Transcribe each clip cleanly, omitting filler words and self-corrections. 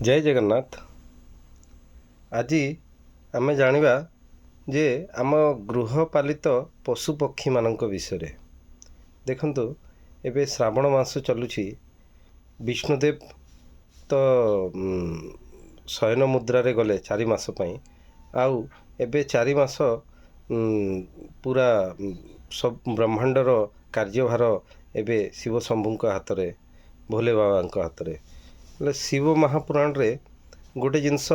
जय जगन्नाथ। आज आम जानिबा जे आम गृहपालित पशुपक्षी मानक विषय देखंतु एबे श्रावण मास चलुछि। विष्णुदेव तो शयन मुद्रारे गले 4 मास पई आउ एबे 4 मास पूरा सब ब्रह्मांडर कार्यभार एबे शिव शंभुଙ୍କ हातरे भोले बाबाଙ୍କ हातरे। शिव महापुराण रे गोटे जिनस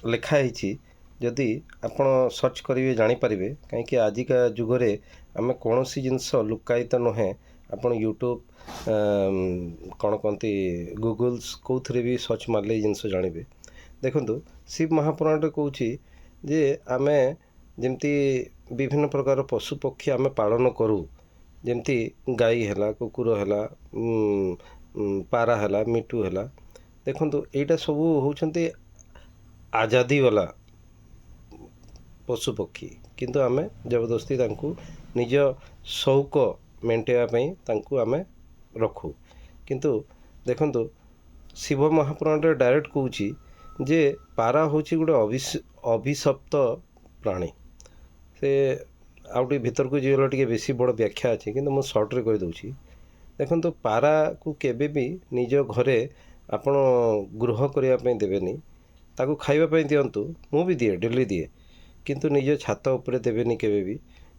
लिखाही जदि आपण सर्च करेंगे जानीपारे कहीं आजिका जुगरे आम कौन सी जिनस लुकायित नुहे। आपण यूट्यूब कौन कहती गूगल्स कौन भी सर्च मारे जिनस जानवे। देखु शिव महापुराण रे कहूँ जे आमे जमती विभिन्न प्रकार पशु पक्षी आमे पालन करूँ, जमती गाई है, कुकुर है, पारा है, मिटू है। देखु यहाँ सबू होती आजादी वाला पशुपक्षी, किंतु आमे जबरदस्ती निज शौक मेंटेवाई आमे रखू। किंतु देखु शिव महापुराण रे डायरेक्ट कहूँ जे पारा हूँ गोटे अभिशप्त प्राणी। से आउटे भीतर को जीवन टे बेसी बड़ व्याख्या अच्छे कि मुझे सर्ट्रे कहीदे। देखो पारा को केबे भी निज घरे आपण गृह करने देवेनि, ताकू खाइबा दिंतु। मु भी दिए डेली दिए, किंतु निज छात उपरे देवेनि केबे भी।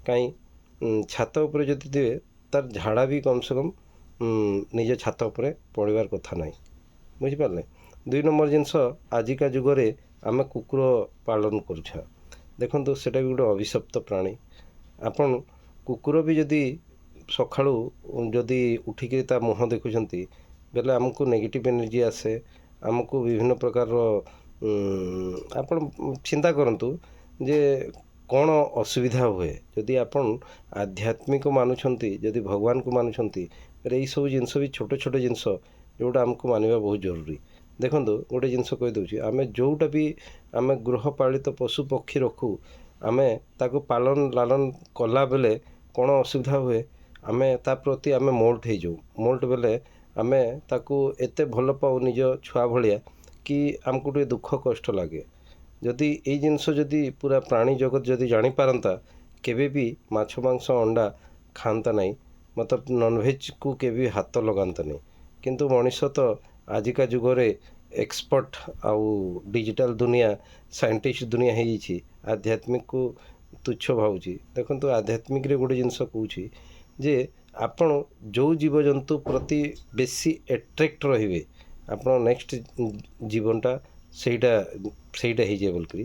कहीं छात उपरे जदि देवे तार झाड़ा भी कम से कम निज छात उपरे पड़वार कथा ना, बुझिपारे। 2 नंबर जिनस आजिका जुगरे आम कुकुर पालन करुछा। देखो सेटा भी गोटे अभिशप्त प्राणी। आपण कुकुर भी जदि सकाळू जदि उठिक ता मुह देखुंत बेले आमको नेगेटिव एनर्जी आसे, आमको विभिन्न प्रकार आपण चिंता करंतु जे कौन असुविधा हुए। जदि आपण आध्यात्मिक मानुछंती, जदि भगवान को मानुछंती, यही सब जिनस भी छोट छोट जिनस जोटा आमको मानिबा बहुत जरूरी। देखो गोटे जिनस कहीदे, आम जोटा भी आम गृहपालित पशु पक्षी रखू, आमे ताको पालन लालन कला बेले कौन असुविधा हुए आमे ता प्रति आमे मोल्ट हो जाऊ। मोल्ट बेले आमे ताको एते भल पाऊ निज छुआ भलिया कि आमको टे दुख कष्ट लगे। जदि ये जिनस जदि पूरा प्राणी जगत जदि जानी पारंता केबे भी माछ मांस अंडा खांता नहीं, मतलब नॉनवेज को केबे हाथ लगाता नहीं। किंतु मनीष तो आजिका जुगरे एक्सपर्ट आउ डिजिटल दुनिया साइंटिस्ट दुनिया है, आध्यात्मिक को तुच्छ भावुची। देखो आध्यात्मिक रे गोटे जिनस कहूँ जे आपण जो जीवजंतु प्रति बेसी एट्रैक्ट रहिबे आपण नेक्स्ट जीवनटा सेटा हो जाए बोलकर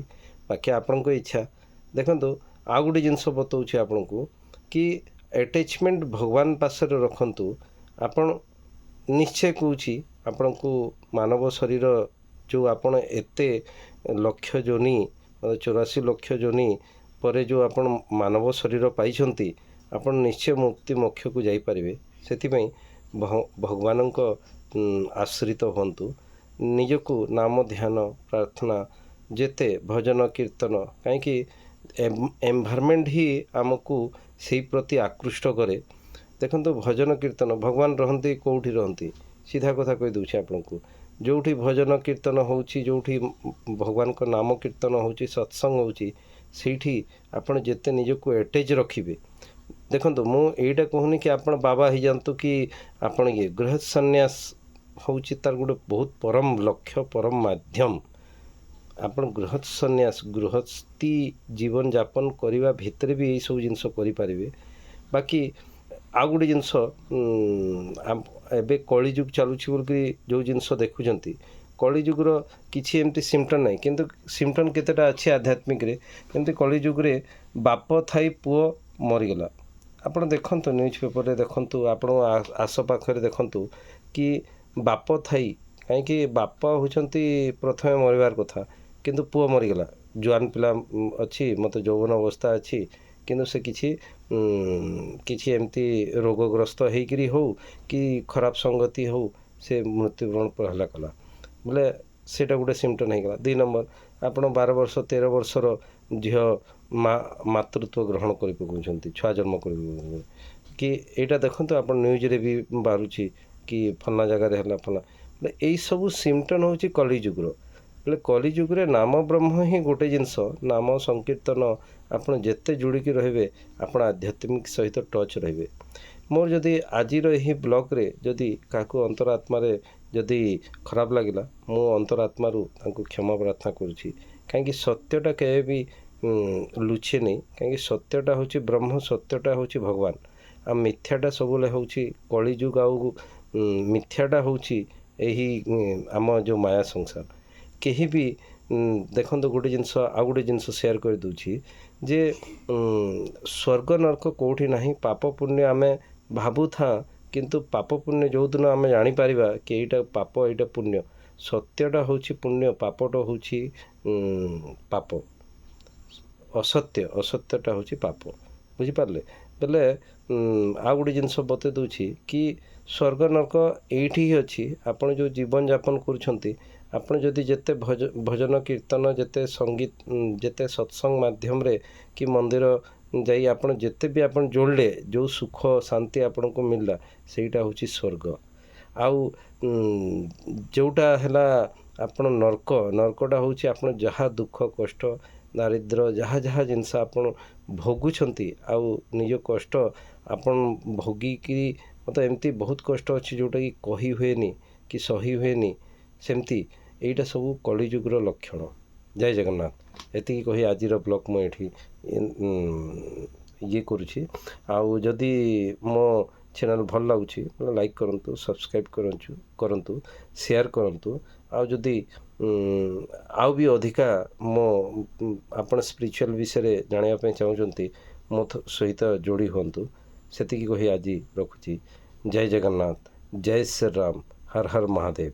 बाकी आपण को इच्छा। देखो आ गोटे जिनस बताऊँ आपण को कि अटैचमेंट भगवान पासरे रखंतु। आपण निश्चय कहूँ आपण को मानव शरीर जो आपण एते लक्ष जोनी 84 लक्ष जोनी परे जो आपण मानव शरीर पाइछंती, आपण निश्चय मुक्ति मोक्ष को जाई परिबे। सेथिपई भगवान को आश्रित होंतु, निजको नाम ध्यान प्रार्थना जेते भजन कीर्तन, कहीं एनवायरनमेंट ही आमको से प्रति आकृष्ट करे। देखो भजन कीर्तन भगवान रहंती कौटी रहंती, सीधा कथा कही दूसरी आपन को। जोठी भजन कीर्तन होउची, जोठी भगवान को नाम कीर्तन होउची, सत्संग होउची, सेठी आपण जेते निजको एटेज रखिबे। देखो मु एटा कहूनी कि आपण बाबा ही जानतु कि आपण ये गृहस्थ संन्यास होउची तार गोटे बहुत परम लक्ष्य परम माध्यम। आपण गृहस्थ संन्यास गृहस्थी जीवन यापन करने भितर भी यही सब जिनस करें। बाकी आ गोटे जिनस एबे कलिजुग चलुछि बोलकि जो जिनस देखुंत कलिजुगर किसी एमती सिम्पटम ना, किंतु सिम्पटम केतेटा अच्छी आध्यात्मिक रे। एमती कलिजुग रे बाप थाई पुओ मरीगला। आपण देखंतु न्यूज पेपर रे देखंतु, आपण आसपाखरे देखंतु कि बाप थाई कहीं बाप होचंती प्रथमे मरिबार कथा, किंतु पुओ मरीगला। जुआन पिला अच्छी मत यौवन अवस्था अच्छी, किंतु से किछि एमती रोगग्रस्त होकरी हो कि खराब संगति हो से मृत्युवरण पहला कला बोले सेटा गोटे सिम्पटम होगा। 2 नंबर आपण 12 वर्ष 13 वर्षर झील मातृत्व ग्रहण कर पकाउछंती, छुआ जन्म कर कि एटा देखंतु आपण न्यूज रे भी बारुछि कि फलना जगह है फलना ବୋଲେ ଏଇସବୁ ସିମ୍ପଟମ୍ ହେଉଛି କଳିଯୁଗର। ବୋଲେ କଳିଯୁଗରେ ନାମ ବ୍ରହ୍ମ ହିଁ ଗୋଟେ ଜିନିଷ, ନାମ ସଂକୀର୍ତ୍ତନ ଆପଣ ଯେତେ ଯୋଡ଼ିକି ରହିବେ ଆପଣ ଆଧ୍ୟାତ୍ମିକ ସହିତ ଟଚ୍ ରହିବେ। ମୋର ଯଦି ଆଜିର ଏହି ବ୍ଲଗ୍ରେ ଯଦି କାହାକୁ ଅନ୍ତରାତ୍ମାରେ ଯଦି ଖରାପ ଲାଗିଲା, ମୁଁ ଅନ୍ତରାତ୍ମାରୁ ତାଙ୍କୁ କ୍ଷମା ପ୍ରାର୍ଥନା କରୁଛି। କାହିଁକି ସତ୍ୟଟା କେବେ ବି ଲୁଚେନି, କାହିଁକି ସତ୍ୟଟା ହେଉଛି ବ୍ରହ୍ମ, ସତ୍ୟଟା ହେଉଛି ଭଗବାନ। ଆଉ ମିଥ୍ୟାଟା ସବୁବେଳେ ହେଉଛି କଳିଯୁଗ, ଆଉ ମିଥ୍ୟାଟା ହେଉଛି ଏହି ଆମ ଯେଉଁ ମାୟା ସଂସାର। କେହି ବି ଦେଖନ୍ତୁ ଗୋଟେ ଜିନିଷ, ଆଉ ଗୋଟେ ଜିନିଷ ସେୟାର କରିଦେଉଛି ଯେ ସ୍ୱର୍ଗ ନର୍କ କେଉଁଠି ନାହିଁ। ପାପ ପୁଣ୍ୟ ଆମେ ଭାବୁଥା, କିନ୍ତୁ ପାପ ପୁଣ୍ୟ ଯେଉଁଦିନ ଆମେ ଜାଣିପାରିବା କି ଏଇଟା ପାପ ଏଇଟା ପୁଣ୍ୟ, ସତ୍ୟଟା ହେଉଛି ପୁଣ୍ୟ, ପାପଟା ହେଉଛି ପାପ, ଅସତ୍ୟଟା ହେଉଛି ପାପ। ବୁଝିପାରିଲେ? ବୋଲେ ଆଉ ଗୋଟେ ଜିନିଷ ବତେଇ ଦେଉଛି କି ସ୍ୱର୍ଗ ନର୍କ ଏଇଠି ହିଁ ଅଛି। ଆପଣ ଯେଉଁ ଜୀବନଯାପନ କରୁଛନ୍ତି, ଆପଣ ଯଦି ଯେତେ ଭଜନ କୀର୍ତ୍ତନ, ଯେତେ ସଙ୍ଗୀତ, ଯେତେ ସତ୍ସଙ୍ଗ ମାଧ୍ୟମରେ କି ମନ୍ଦିର ଯାଇ ଆପଣ ଯେତେ ବି ଆପଣ ଯୋଡ଼ିଲେ, ଯେଉଁ ସୁଖ ଶାନ୍ତି ଆପଣଙ୍କୁ ମିଳିଲା, ସେଇଟା ହେଉଛି ସ୍ୱର୍ଗ। ଆଉ ଯେଉଁଟା ହେଲା ଆପଣ ନର୍କଟା ହେଉଛି ଆପଣ ଯାହା ଦୁଃଖ କଷ୍ଟ ଦାରିଦ୍ର୍ୟ ଯାହା ଜିନିଷ ଆପଣ ଭୋଗୁଛନ୍ତି, ଆଉ ନିଜ କଷ୍ଟ ଆପଣ ଭୋଗିକିରି ମୋତେ ଏମିତି ବହୁତ କଷ୍ଟ ଅଛି ଯେଉଁଟାକି କହି ହୁଏନି କି ସହି ହୁଏନି। ସେମିତି ଏଇଟା ସବୁ କଳିଯୁଗର ଲକ୍ଷଣ। ଜୟ ଜଗନ୍ନାଥ। ଏତିକି କହି ଆଜିର ବ୍ଲଗ୍ ମୁଁ ଏଠି ଇଏ କରୁଛି। ଆଉ ଯଦି ମୋ ଚ୍ୟାନେଲ୍ ଭଲ ଲାଗୁଛି ଲାଇକ୍ କରନ୍ତୁ, ସବସ୍କ୍ରାଇବ୍ କରନ୍ତୁ, ସେୟାର କରନ୍ତୁ। ଆଉ ଯଦି ଆଉ ବି ଅଧିକା ଆପଣ ସ୍ପିରିଚୁଆଲ୍ ବିଷୟରେ ଜାଣିବା ପାଇଁ ଚାହୁଁଛନ୍ତି, ମୋ ସହିତ ଯୋଡ଼ି ହୁଅନ୍ତୁ। ସେତିକି କହି ଆଜି ରଖୁଛି। ଜୟ ଜଗନ୍ନାଥ, ଜୟ ଶ୍ରୀରାମ, ହର ହର ମହାଦେବ।